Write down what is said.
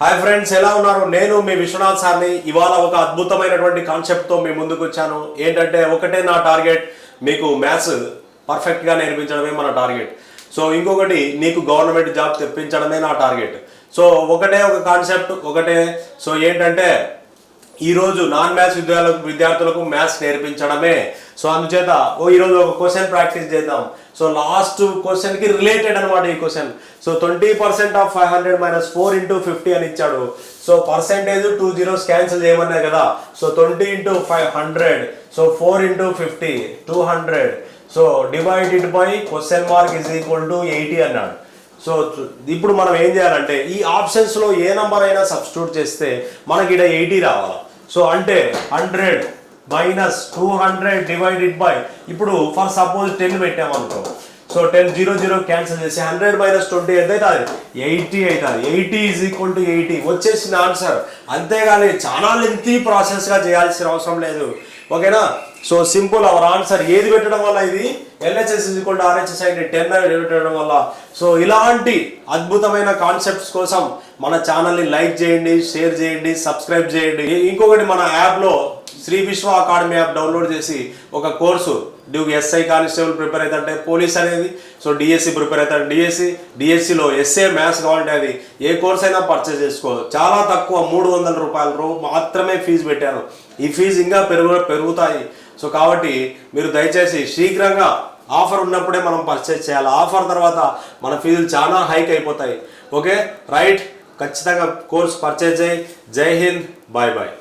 Hi friends, ఎలా ఉన్నారు? నేను మీ విశ్వనాథ్ సార్ని. ఇవాళ ఒక అద్భుతమైనటువంటి కాన్సెప్ట్తో మీ ముందుకు వచ్చాను. ఏంటంటే ఒకటే నా టార్గెట్, మీకు మ్యాథ్స్ పర్ఫెక్ట్గా నేర్పించడమే మన టార్గెట్. సో ఇంకొకటి, నీకు గవర్నమెంట్ జాబ్ తెప్పించడమే నా టార్గెట్. సో ఒకటే ఒక కాన్సెప్ట్, ఒకటే. సో ఏంటంటే ఈరోజు నాన్ మ్యాథ్స్ విద్యార్థులకు మ్యాథ్స్ నేర్పించడమే. సో అందుచేత ఈరోజు ఒక క్వశ్చన్ ప్రాక్టీస్ చేద్దాం. సో లాస్ట్ క్వశ్చన్కి రిలేటెడ్ అనమాట ఈ క్వశ్చన్. సో 20% ఆఫ్ 500 - 4 × 50 అని ఇచ్చాడు. సో పర్సెంటేజ్ 2 zeros క్యాన్సిల్ చేయమన్నాయి కదా. So 20 × 500, so 4 × 50 200. So divided by ((80) అన్నాడు. సో ఇప్పుడు మనం ఏం చేయాలంటే ఈ ఆప్షన్స్లో ఏ నంబర్ అయినా సబ్స్టిట్యూట్ చేస్తే మనకి ఇక్కడ 80 రావాలి. సో అంటే 100 - 200 డివైడెడ్ బై, ఇప్పుడు ఫర్ సపోజ్ 10 పెట్టామనుకో. సో 10 0 0 క్యాన్సిల్ చేసి 100 - 20 ఎంత అవుతుంది? 80 అవుతుంది. 80 = 80 వచ్చేసిన ఆన్సర్. అంతేగాని చాలా లెంతీ ప్రాసెస్గా చేయాల్సిన అవసరం లేదు. ఓకేనా? So simple our answer. ఏది పెట్టడం వల్ల ఇది LHS = RHS అయితే 10 పెట్టడం వల్ల. సో ఇలాంటి అద్భుతమైన కాన్సెప్ట్స్ కోసం మన ఛానల్ని లైక్ చేయండి, షేర్ చేయండి, సబ్స్క్రైబ్ చేయండి. ఇంకొకటి, మన యాప్లో శ్రీ విశ్వ అకాడమీ యాప్ డౌన్లోడ్ చేసి ఒక కోర్సు, SI కానిస్టేబుల్ ప్రిపేర్ అవుతుంటే పోలీస్ అనేది, సో DSC ప్రిపేర్ అవుతాడు డిఎస్సిలో SA మ్యాథ్స్ కావాలంటే అది ఏ కోర్స్ అయినా పర్చేస్ చేసుకో. చాలా తక్కువ, 300 రూపాయలు మాత్రమే ఫీజు పెట్టాను. ఈ ఫీజు ఇంకా పెరుగుతాయి. సో కాబట్టి మీరు దయచేసి శీఘ్రంగా, ఆఫర్ ఉన్నప్పుడే మనం పర్చేస్ చేయాలి. ఆఫర్ తర్వాత మన ఫీజులు చాలా హైక్ అయిపోతాయి. ఓకే రైట్, ఖచ్చితంగా కోర్స్ పర్చేస్ చేయి. జై హింద్, బాయ్ బాయ్.